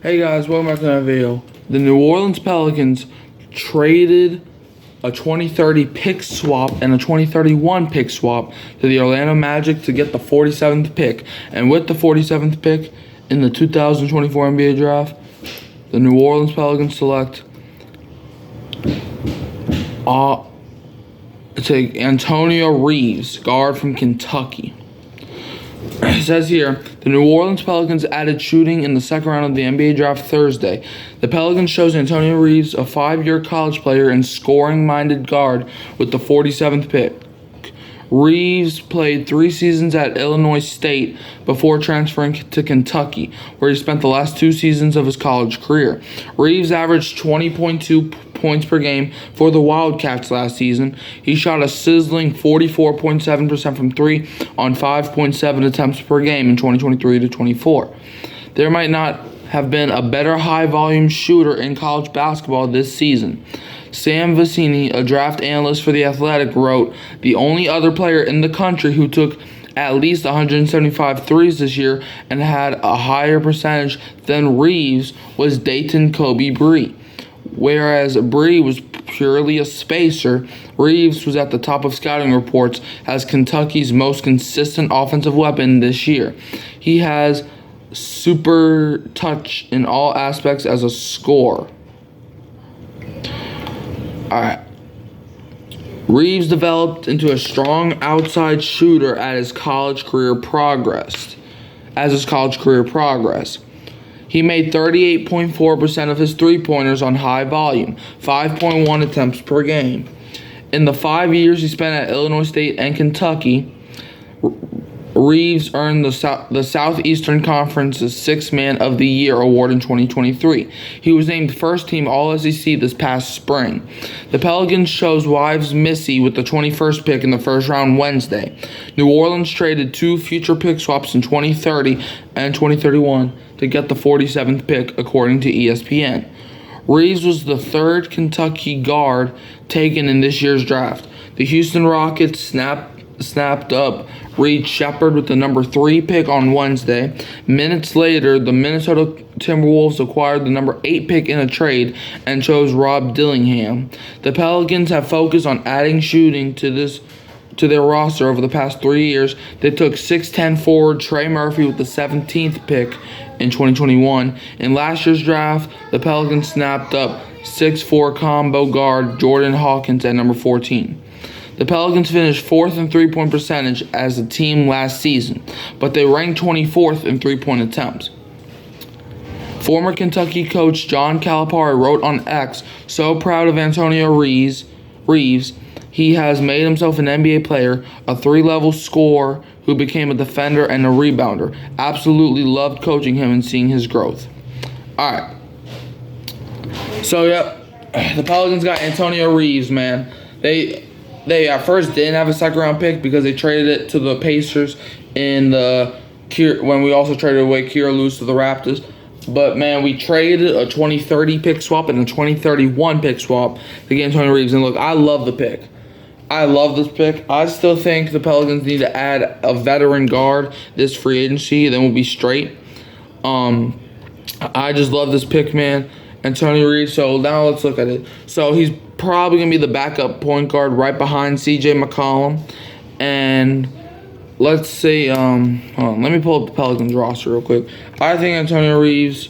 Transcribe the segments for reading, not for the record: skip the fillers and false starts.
Hey guys, welcome back to another video. The New Orleans Pelicans traded a 2030 pick swap and a 2031 pick swap to the Orlando Magic to get the 47th pick. And with the 47th pick in the 2024 NBA draft, the New Orleans Pelicans select take Antonio Reeves, guard from Kentucky. It says here, the New Orleans Pelicans added shooting in the second round of the NBA draft Thursday. The Pelicans chose Antonio Reeves, a 5-year college player and scoring-minded guard, with the 47th pick. Reeves played 3 seasons at Illinois State before transferring to Kentucky, where he spent the last 2 seasons of his college career. Reeves averaged 20.2 points per game for the Wildcats last season. He shot a sizzling 44.7% from 3 on 5.7 attempts per game in 2023-24. There might not have been a better high-volume shooter in college basketball this season. Sam Vecini, a draft analyst for The Athletic, wrote, "The only other player in the country who took at least 175 threes this year and had a higher percentage than Reeves was Dayton Kobe Bree. Whereas Bree was purely a spacer, Reeves was at the top of scouting reports as Kentucky's most consistent offensive weapon this year. He has super touch in all aspects as a scorer." Alright. Reeves developed into a strong outside shooter as his college career progressed. He made 38.4% of his three-pointers on high volume, 5.1 attempts per game. In the 5 years he spent at Illinois State and Kentucky, Reeves earned the Southeastern Conference's Sixth Man of the Year award in 2023. He was named first-team All-SEC this past spring. The Pelicans chose wives Missy with the 21st pick in the first round Wednesday. New Orleans traded 2 future pick swaps in 2030 and 2031 to get the 47th pick, according to ESPN. Reeves was the 3rd Kentucky guard taken in this year's draft. The Houston Rockets snapped up Reed Shepard with the number 3 pick on Wednesday. Minutes later, the Minnesota Timberwolves acquired the number 8 pick in a trade and chose Rob Dillingham. The Pelicans have focused on adding shooting to their roster over the past 3 years. They took 6'10" forward Trey Murphy with the 17th pick in 2021. In last year's draft, the Pelicans snapped up 6'4" combo guard Jordan Hawkins at number 14. The Pelicans finished 4th in three-point percentage as a team last season, but they ranked 24th in three-point attempts. Former Kentucky coach John Calipari wrote on X, "So proud of Antonio Reeves. He has made himself an NBA player, a 3-level scorer who became a defender and a rebounder. Absolutely loved coaching him and seeing his growth." All right. So, the Pelicans got Antonio Reeves, man. They at first didn't have a second-round pick because they traded it to the Pacers when we also traded away Kira Lewis to the Raptors. But, man, we traded a 2030 pick swap and a 2031 pick swap to get Antonio Reeves. And, look, I love the pick. I love this pick. I still think the Pelicans need to add a veteran guard this free agency. Then we'll be straight. I just love this pick, man. Antonio Reeves. So now let's look at it. So he's probably going to be the backup point guard right behind CJ McCollum. And let's see. Hold on. Let me pull up the Pelicans roster real quick. I think Antonio Reeves.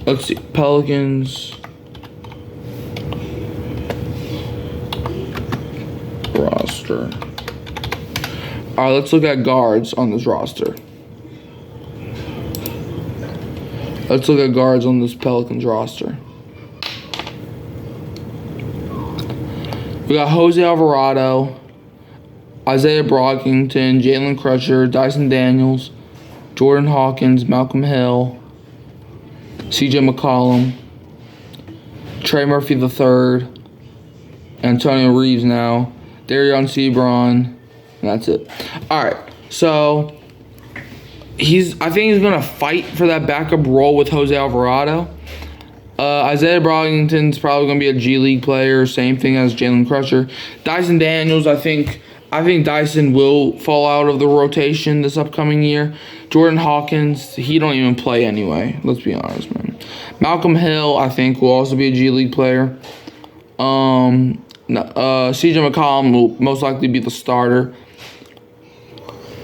Let's see. Pelicans roster. All right, let's look at guards on this roster. Let's look at guards on this Pelicans roster. We got Jose Alvarado, Isaiah Brockington, Jalen Crutcher, Dyson Daniels, Jordan Hawkins, Malcolm Hill, CJ McCollum, Trey Murphy III, Antonio Reeves now, Darion Sebron, and that's it. All right, so I think he's going to fight for that backup role with Jose Alvarado. Isaiah Brockington's probably going to be a G League player, same thing as Jalen Crutcher. Dyson Daniels, I think I think Dyson will fall out of the rotation this upcoming year. Jordan Hawkins, he don't even play anyway. Let's be honest, man. Malcolm Hill, I think, will also be a G League player. CJ McCollum will most likely be the starter.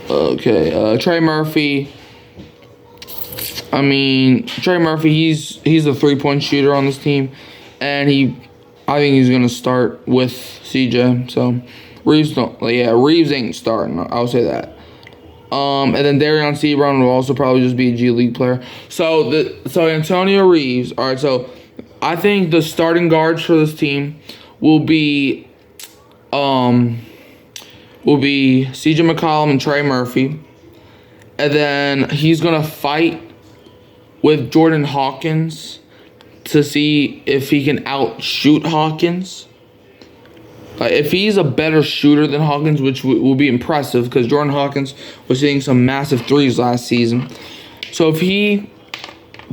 Okay, Trey Murphy. I mean, Trey Murphy, he's a 3-point shooter on this team, and I think he's gonna start with CJ. So Reeves ain't starting. I'll say that. And then Darion Seabrown will also probably just be a G League player. So Antonio Reeves. All right. So I think the starting guards for this team will be CJ McCollum and Trey Murphy, and then he's gonna fight with Jordan Hawkins to see if he can outshoot Hawkins. If he's a better shooter than Hawkins, which will be impressive because Jordan Hawkins was hitting some massive threes last season. So if he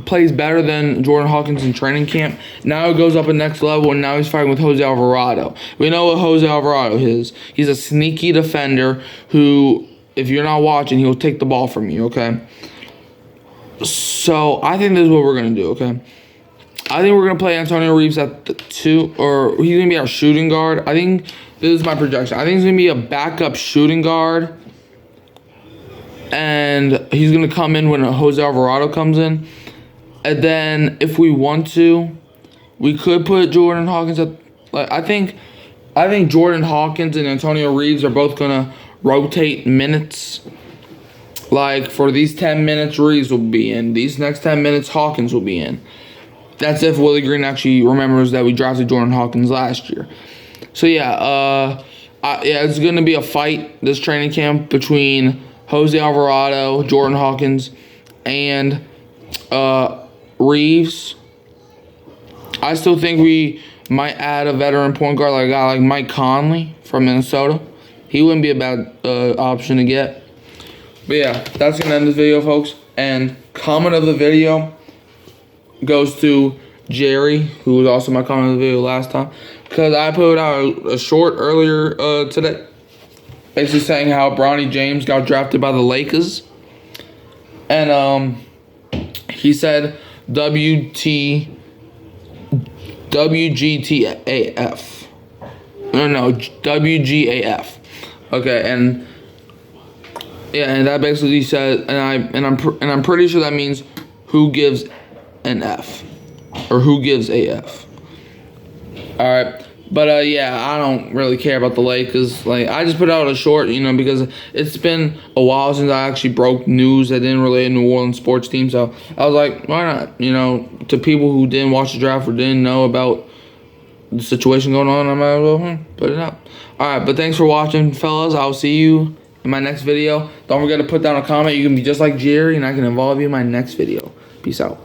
plays better than Jordan Hawkins in training camp, now it goes up a next level, and now he's fighting with Jose Alvarado. We know what Jose Alvarado is. He's a sneaky defender who, if you're not watching, he'll take the ball from you, okay? So I think this is what we're going to do, okay? I think we're going to play Antonio Reeves at the 2, or he's going to be our shooting guard. I think this is my projection. I think he's going to be a backup shooting guard, and he's going to come in when Jose Alvarado comes in. And then if we want to, we could put Jordan Hawkins at, I think Jordan Hawkins and Antonio Reeves are both going to rotate minutes. Like, for these 10 minutes, Reeves will be in. These next 10 minutes, Hawkins will be in. That's if Willie Green actually remembers that we drafted Jordan Hawkins last year. So, it's going to be a fight this training camp between Jose Alvarado, Jordan Hawkins, and Reeves. I still think we might add a veteran point guard like a guy like Mike Conley from Minnesota. He wouldn't be a bad option to get. But yeah, that's going to end this video, folks. And comment of the video goes to Jerry, who was also my comment of the video last time, because I put out a short earlier today, basically saying how Bronny James got drafted by the Lakers, and he said WGTAF. No, WGAF. Okay, and yeah, and that basically says, and I'm pretty sure that means who gives an F, or who gives a F. All right, but I don't really care about the Lakers. Like, I just put out a short, because it's been a while since I actually broke news that didn't relate to New Orleans sports team. So I was like, why not? To people who didn't watch the draft or didn't know about the situation going on, I might as well put it out. All right, but thanks for watching, fellas. I'll see you in my next video. Don't forget to put down a comment. You can be just like Jerry, and I can involve you in my next video. Peace out.